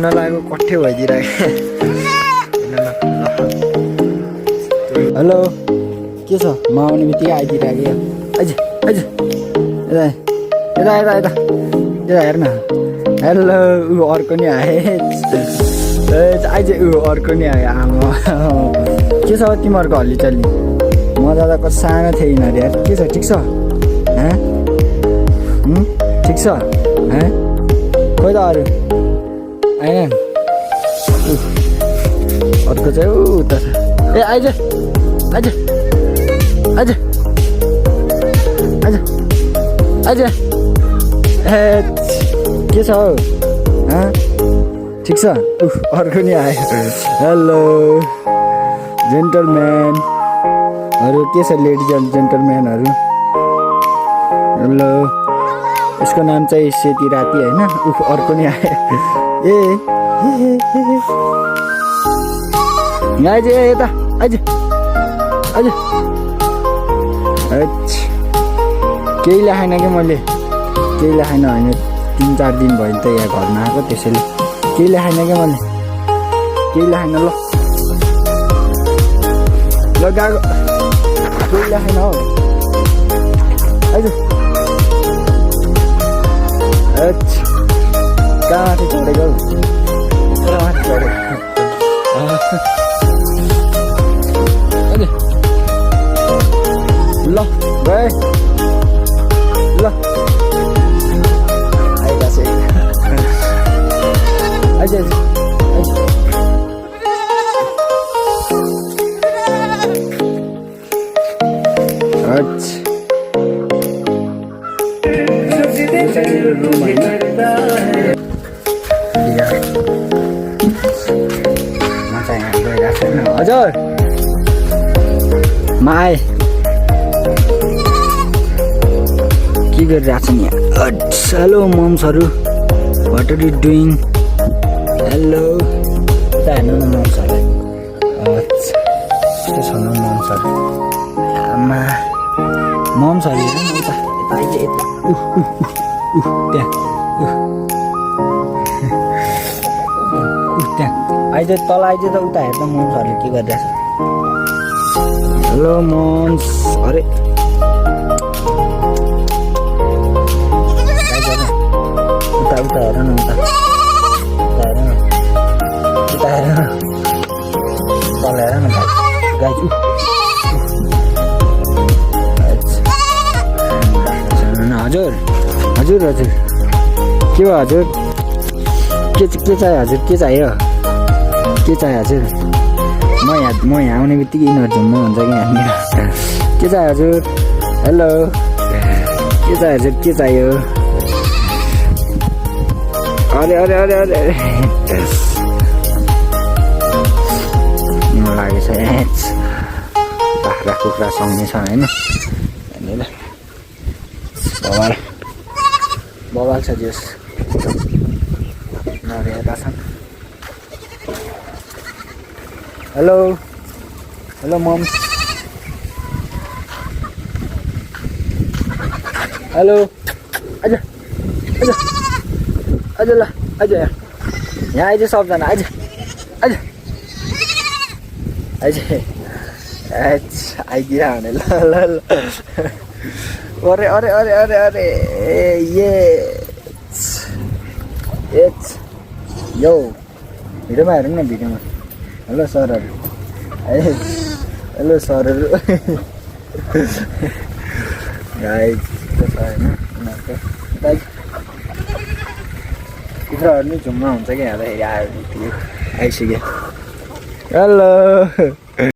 नलागेको कट्ठे भइदिइरहेको हेलो के छ म आउने बित्तिकै आइदिइरहेको अझ अझ यता यता यता यता यता हेर्न हेलो ऊ अर्को नि आए आइज ऊ अर्को नि आयो आमा के छ तिमीहरूको हल्लीचल्ली म दादा कति सानो थिएँ यिनीहरू यार के छ ठिक छ ठिक छ खोइ त अरू आएन अर्को चाहिँ उता छ ए आइज आइज आइज आइज आइज ए के छ हौ ठिक छ अर्को नि आयो हेलो जेन्टलम्यानहरू के छ लेडिज एन्ड जेन्टलम्यानहरू हेलो यसको नाम चाहिँ सेती राती होइन अर्को नि आयो ए आइज यता आइज आइज केही लेखाएन कि मैले केही लेखाएन होइन 3-4 दिन भयो नि त यहाँ घरमा आएको त्यसैले केही लेखाएन क्या मैले केही लेखाएन ल गएको केही लेखाएन हौ आइज कहाँ माथि चढेको कहाँ माथि चढेको ल गए ल आइरहेको छ आइज हजुर म आएँ के गरिरहेको छ नि हेलो मम्सहरू what are you doing hello उता हेर्नु न मम्सहरू यस्तो छ न मम्सहरू आमा मम्सहरू हेर्नु न उता यता आइज यता त्यहाँ त्यहाँ आइज तल आइज त उता हेर्दा मम्सहरूले के गरिरहेछ हेलो मम्स अरे उता उता हेर न उता उता हेर न उता हेर न तल हेर न गाइज हजुर हजुर हजुर के भयो हजुर के चाहियो हजुर के चाहियो के चाहियो हजुर म यहाँ आउने बित्तिकै यिनीहरू झुम्म हुन्छ कि यहाँनिर के चाहियो हजुर हेलो के चाहियो हजुर के चाहियो अरे अरे अरे अरे म लागेछ बाख्रा कुखुरा सुँग्ने छ होइन यहाँनिर बबाल छ जस नहेर्दा छन् हेलो हेलो मम हेलो आइज आइज आइज ल आइज यहाँ आइज सबजना आइज आइज आइज आइदिएर भने ल ल ल अरे अरे अरे अरे अरे ये यो भिडियोमा हेरौँ न भिडियोमा हेलो सरहरू हेलो सरहरू गाइज त्यो छ होइन उनीहरूको गाइज कुखुराहरू नि झुम्मा हुन्छ कि हेर्दाखेरि आयो आइसक्यो हेलो